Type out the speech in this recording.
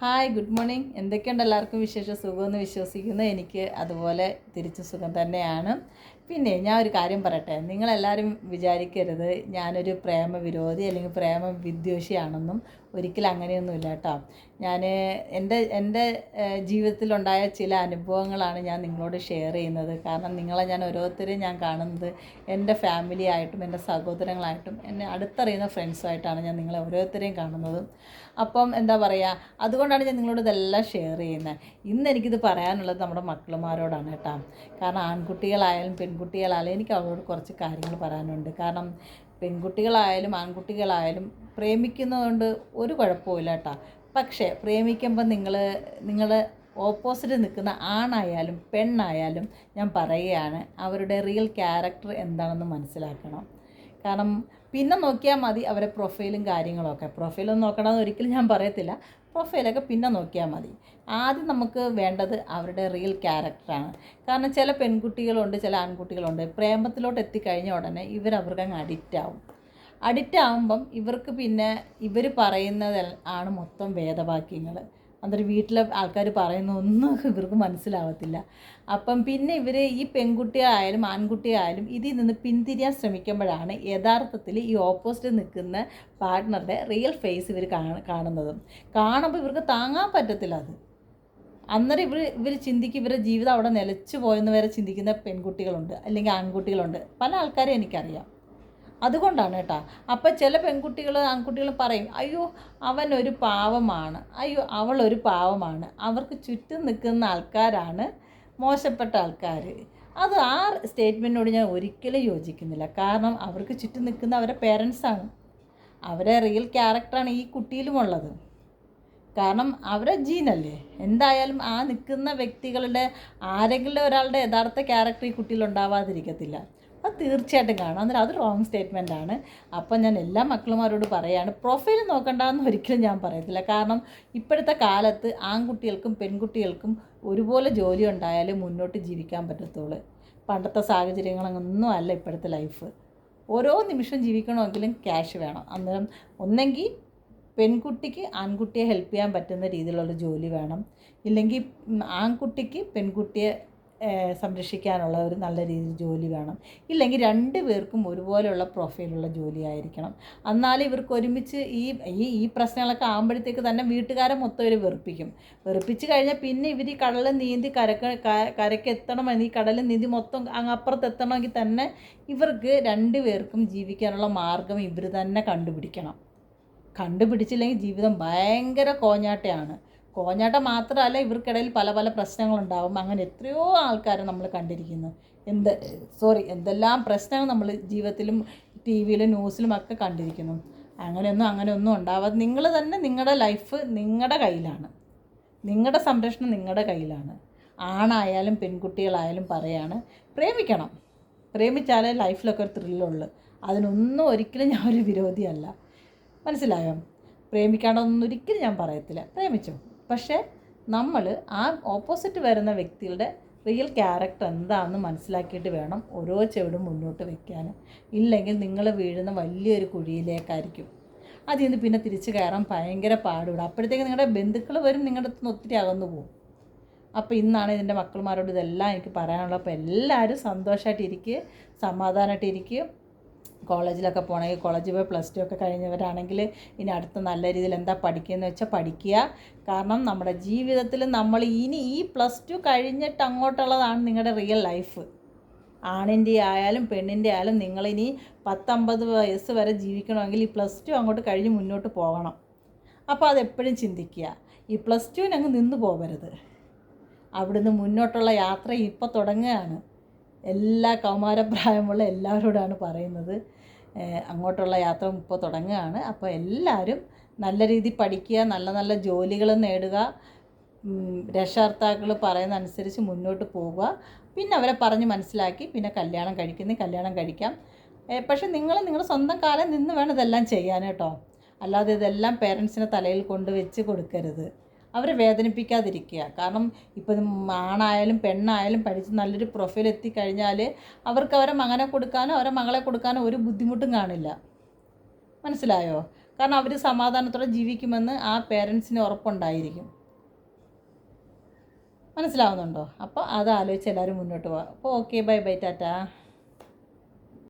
Hi, good morning. എന്തൊക്കെയുണ്ട് എല്ലാവർക്കും വിശേഷം? സുഖമെന്ന് വിശ്വസിക്കുന്നു. എനിക്ക് അതുപോലെ തിരിച്ച് സുഖം തന്നെയാണ്. പിന്നെ ഞാൻ ഒരു കാര്യം പറയട്ടെ, നിങ്ങളെല്ലാവരും വിചാരിക്കരുത് ഞാനൊരു പ്രേമവിരോധി അല്ലെങ്കിൽ പ്രേമ വിദ്വേഷിയാണെന്നും. ഒരിക്കലും അങ്ങനെയൊന്നുമില്ല കേട്ടോ. ഞാൻ എൻ്റെ ജീവിതത്തിലുണ്ടായ ചില അനുഭവങ്ങളാണ് ഞാൻ നിങ്ങളോട് ഷെയർ ചെയ്യുന്നത്. കാരണം നിങ്ങളെ ഞാൻ ഓരോരുത്തരെയും ഞാൻ കാണുന്നത് എൻ്റെ ഫാമിലി ആയിട്ടും എൻ്റെ സഹോദരങ്ങളായിട്ടും എന്നെ അടുത്തറിയുന്ന ഫ്രണ്ട്സുമായിട്ടാണ് ഞാൻ നിങ്ങളെ ഓരോരുത്തരെയും കാണുന്നത്. അപ്പം എന്താ പറയുക, അതുകൊണ്ടാണ് ഞാൻ നിങ്ങളോട് ഇതെല്ലാം ഷെയർ ചെയ്യുന്നത്. ഇന്ന് എനിക്കിത് പറയാനുള്ളത് നമ്മുടെ മക്കളുമാരോടാണ് കേട്ടോ. കാരണം ആൺകുട്ടികളായാലും പെൺകുട്ടികളായാലും എനിക്ക് അവരോട് കുറച്ച് കാര്യങ്ങൾ പറയാനുണ്ട്. കാരണം പെൺകുട്ടികളായാലും ആൺകുട്ടികളായാലും പ്രേമിക്കുന്നതുകൊണ്ട് ഒരു കുഴപ്പമില്ല കേട്ടോ. പക്ഷേ പ്രേമിക്കുമ്പോൾ നിങ്ങൾ ഓപ്പോസിറ്റ് നിൽക്കുന്ന ആണായാലും പെണ്ണായാലും ഞാൻ പറയുകയാണ്, അവരുടെ റിയൽ ക്യാരക്ടർ എന്താണെന്ന് മനസ്സിലാക്കണം. കാരണം പിന്നെ നോക്കിയാൽ മതി അവരെ പ്രൊഫൈലും കാര്യങ്ങളൊക്കെ. പ്രൊഫൈലൊന്നും നോക്കണമെന്ന് ഒരിക്കലും ഞാൻ പറയത്തില്ല, പ്രൊഫൈലൊക്കെ പിന്നെ നോക്കിയാൽ മതി. ആദ്യം നമുക്ക് വേണ്ടത് അവരുടെ റിയൽ ക്യാരക്ടറാണ്. കാരണം ചില പെൺകുട്ടികളുണ്ട്, ചില ആൺകുട്ടികളുണ്ട്, പ്രേമത്തിലോട്ട് എത്തിക്കഴിഞ്ഞ ഉടനെ അവർക്ക് അങ്ങ് അഡിക്റ്റ് ആകുമ്പം ഇവർക്ക് പിന്നെ ഇവർ പറയുന്നത് ആണ് മൊത്തം വേദവാക്യങ്ങൾ. അന്നേരം വീട്ടിലെ ആൾക്കാർ പറയുന്ന ഒന്നും ഇവർക്ക് മനസ്സിലാവത്തില്ല. അപ്പം പിന്നെ ഈ പെൺകുട്ടിയായാലും ആൺകുട്ടിയായാലും ഇതിൽ നിന്ന് പിന്തിരിയാൻ ശ്രമിക്കുമ്പോഴാണ് യഥാർത്ഥത്തിൽ ഈ ഓപ്പോസിറ്റ് നിൽക്കുന്ന പാർട്ട്ണറുടെ റിയൽ ഫേസ് ഇവർ കാണുമ്പോൾ ഇവർക്ക് താങ്ങാൻ പറ്റത്തില്ല അത്. അന്നേരം ഇവർ ചിന്തിക്കും, ഇവരുടെ ജീവിതം അവിടെ നിലച്ചു പോയെന്ന് വരെ ചിന്തിക്കുന്ന പെൺകുട്ടികളുണ്ട്, അല്ലെങ്കിൽ ആൺകുട്ടികളുണ്ട്. പല ആൾക്കാരെ എനിക്കറിയാം. അതുകൊണ്ടാണ് കേട്ടോ. അപ്പം ചില പെൺകുട്ടികൾ ആൺകുട്ടികൾ പറയും, അയ്യോ അവനൊരു പാവമാണ്, അയ്യോ അവളൊരു പാവമാണ്. അവർക്ക് ചുറ്റും നിൽക്കുന്ന ആൾക്കാരാണ് മോശപ്പെട്ട ആൾക്കാർ. അത് ആ സ്റ്റേറ്റ്മെൻറ്റിനോട് ഞാൻ ഒരിക്കലും യോജിക്കുന്നില്ല. കാരണം അവർക്ക് ചുറ്റും നിൽക്കുന്ന അവരുടെ പേരൻസാണ്, അവരെ റിയൽ ക്യാരക്ടറാണ് ഈ കുട്ടിയിലുമുള്ളത്. കാരണം അവരെ ജീനല്ലേ. എന്തായാലും ആ നിൽക്കുന്ന വ്യക്തികളുടെ ആരെങ്കിലും ഒരാളുടെ യഥാർത്ഥ ക്യാരക്ടർ ഈ കുട്ടിയിൽ ഉണ്ടാവാതിരിക്കത്തില്ല. അത് തീർച്ചയായിട്ടും കാണാം. അന്നേരം അത് റോങ് സ്റ്റേറ്റ്മെൻറ്റാണ്. അപ്പം ഞാൻ എല്ലാ മക്കളുമാരോട് പറയുകയാണ്, പ്രൊഫൈൽ നോക്കണ്ടെന്ന് ഒരിക്കലും ഞാൻ പറയത്തില്ല. കാരണം ഇപ്പോഴത്തെ കാലത്ത് ആൺകുട്ടികൾക്കും പെൺകുട്ടികൾക്കും ഒരുപോലെ ജോലി ഉണ്ടായാലേ മുന്നോട്ട് ജീവിക്കാൻ പറ്റത്തുള്ളൂ. പണ്ടത്തെ സാഹചര്യങ്ങളൊന്നും അല്ല ഇപ്പോഴത്തെ ലൈഫ്. ഓരോ നിമിഷം ജീവിക്കണമെങ്കിലും ക്യാഷ് വേണം. അന്നേരം ഒന്നെങ്കിൽ പെൺകുട്ടിക്ക് ആൺകുട്ടിയെ ഹെൽപ്പ് ചെയ്യാൻ പറ്റുന്ന രീതിയിലുള്ള ജോലി വേണം, ഇല്ലെങ്കിൽ ആൺകുട്ടിക്ക് പെൺകുട്ടിയെ സംരക്ഷിക്കാനുള്ള ഒരു നല്ല രീതിയിൽ ജോലി വേണം, ഇല്ലെങ്കിൽ രണ്ട് പേർക്കും ഒരുപോലെയുള്ള പ്രൊഫൈലുള്ള ജോലി ആയിരിക്കണം. എന്നാലും ഇവർക്ക് ഒരുമിച്ച് ഈ പ്രശ്നങ്ങളൊക്കെ ആകുമ്പോഴത്തേക്ക് തന്നെ വീട്ടുകാരെ മൊത്തം ഇവർ വെറുപ്പിച്ച് കഴിഞ്ഞാൽ പിന്നെ ഇവർ ഈ കടലിൽ നീന്തി കരയ്ക്ക് എത്തണമെന്ന്, ഈ കടലിൽ നീന്തി മൊത്തം അങ്ങപ്പുറത്ത് എത്തണമെങ്കിൽ തന്നെ ഇവർക്ക് രണ്ട് പേർക്കും ജീവിക്കാനുള്ള മാർഗം ഇവർ തന്നെ കണ്ടുപിടിച്ചില്ലെങ്കിൽ ജീവിതം ഭയങ്കര കോഞ്ഞാട്ടയാണ്. കോഞ്ഞാട്ടം മാത്രമല്ല, ഇവർക്കിടയിൽ പല പല പ്രശ്നങ്ങളുണ്ടാവും. അങ്ങനെ എത്രയോ ആൾക്കാരെ നമ്മൾ കണ്ടിരിക്കുന്നു. എന്തെല്ലാം പ്രശ്നങ്ങൾ നമ്മൾ ജീവിതത്തിലും ടി വിയിലും ന്യൂസിലും ഒക്കെ കണ്ടിരിക്കുന്നു. അങ്ങനെയൊന്നും ഉണ്ടാവാതെ നിങ്ങൾ തന്നെ നിങ്ങളുടെ ലൈഫ് നിങ്ങളുടെ കയ്യിലാണ്, നിങ്ങളുടെ സംരക്ഷണം നിങ്ങളുടെ കയ്യിലാണ്. ആണായാലും പെൺകുട്ടികളായാലും പറയാണ്, പ്രേമിക്കണം. പ്രേമിച്ചാലേ ലൈഫിലൊക്കെ ഒരു ത്രില്ലുള്ളൂ. അതിനൊന്നും ഒരിക്കലും ഞാൻ ഒരു വിരോധിയല്ല. മനസ്സിലായോ? പ്രേമിക്കാണ്ടൊന്നും ഒരിക്കലും ഞാൻ പറയത്തില്ല, പ്രേമിച്ചോ. പക്ഷേ നമ്മൾ ആ ഓപ്പോസിറ്റ് വരുന്ന വ്യക്തിയുടെ റിയൽ ക്യാരക്ടർ എന്താണെന്ന് മനസ്സിലാക്കിയിട്ട് വേണം ഓരോ ചുവടും മുന്നോട്ട് വയ്ക്കാൻ. ഇല്ലെങ്കിൽ നിങ്ങൾ വീഴുന്ന വലിയൊരു കുഴിയിലേക്കായിരിക്കും. അതിൽ നിന്ന് പിന്നെ തിരിച്ച് കയറാൻ ഭയങ്കര പാടുപെടും. അപ്പോഴത്തേക്ക് നിങ്ങളുടെ ബന്ധുക്കൾ വരും, നിങ്ങളുടെ അടുത്ത് നിന്ന് ഒത്തിരി അകന്നു പോകും. അപ്പോൾ ഇന്നാണ് എൻ്റെ മക്കളുമാരോട് ഇതെല്ലാം എനിക്ക് പറയാനുള്ളത്. അപ്പോൾ എല്ലാവരും സന്തോഷമായിട്ടിരിക്കുക, സമാധാനമായിട്ടിരിക്കുക. കോളേജിലൊക്കെ പോകണമെങ്കിൽ കോളേജിൽ പോയി +2 ഒക്കെ കഴിഞ്ഞവരാണെങ്കിൽ ഇനി അടുത്ത നല്ല രീതിയിൽ എന്താ പഠിക്കുകയെന്ന് വെച്ചാൽ പഠിക്കുക. കാരണം നമ്മുടെ ജീവിതത്തിൽ നമ്മൾ ഇനി ഈ +2 കഴിഞ്ഞിട്ട് അങ്ങോട്ടുള്ളതാണ് നിങ്ങളുടെ റിയൽ ലൈഫ്. ആണിൻ്റെ ആയാലും പെണ്ണിൻ്റെ ആയാലും നിങ്ങളിനി 10-50 വയസ്സ് വരെ ജീവിക്കണമെങ്കിൽ ഈ +2 അങ്ങോട്ട് കഴിഞ്ഞ് മുന്നോട്ട് പോകണം. അപ്പോൾ അതെപ്പോഴും ചിന്തിക്കുക, ഈ +2 അങ്ങ് നിന്ന് പോകരുത്. അവിടുന്ന് മുന്നോട്ടുള്ള യാത്ര ഇപ്പോൾ തുടങ്ങുകയാണ്. എല്ലാ കൗമാരപ്രായമുള്ള എല്ലാവരോടാണ് പറയുന്നത്, അങ്ങോട്ടുള്ള യാത്ര ഇപ്പോൾ തുടങ്ങുകയാണ്. അപ്പോൾ എല്ലാവരും നല്ല രീതിയിൽ പഠിക്കുക, നല്ല നല്ല ജോലികൾ നേടുക, രക്ഷകർത്താക്കൾ പറയുന്ന അനുസരിച്ച് മുന്നോട്ട് പോവുക. പിന്നെ അവരെ പറഞ്ഞ് മനസ്സിലാക്കി പിന്നെ കല്യാണം കഴിക്കാം. പക്ഷേ നിങ്ങളുടെ സ്വന്തം കാലം നിന്ന് വേണം ഇതെല്ലാം ചെയ്യാൻ കേട്ടോ. അല്ലാതെ ഇതെല്ലാം പേരൻസിനെ തലയിൽ കൊണ്ടുവച്ച് കൊടുക്കരുത്. അവരെ വേദനിപ്പിക്കാതിരിക്കുക. കാരണം ഇപ്പം ആണായാലും പെണ്ണായാലും പഠിച്ച് നല്ലൊരു പ്രൊഫൈൽ എത്തിക്കഴിഞ്ഞാൽ അവർക്ക് അവരെ മകനെ കൊടുക്കാനോ അവരെ മകളെ കൊടുക്കാനോ ഒരു ബുദ്ധിമുട്ടും കാണില്ല. മനസ്സിലായോ? കാരണം അവർ സമാധാനത്തോടെ ജീവിക്കുമെന്ന് ആ പേരൻസിന് ഉറപ്പുണ്ടായിരിക്കും. മനസ്സിലാവുന്നുണ്ടോ? അപ്പോൾ അത് ആലോചിച്ച് എല്ലാവരും മുന്നോട്ട് പോകാം. അപ്പോൾ ഓക്കെ, ബൈ ബൈ, ടാറ്റാ.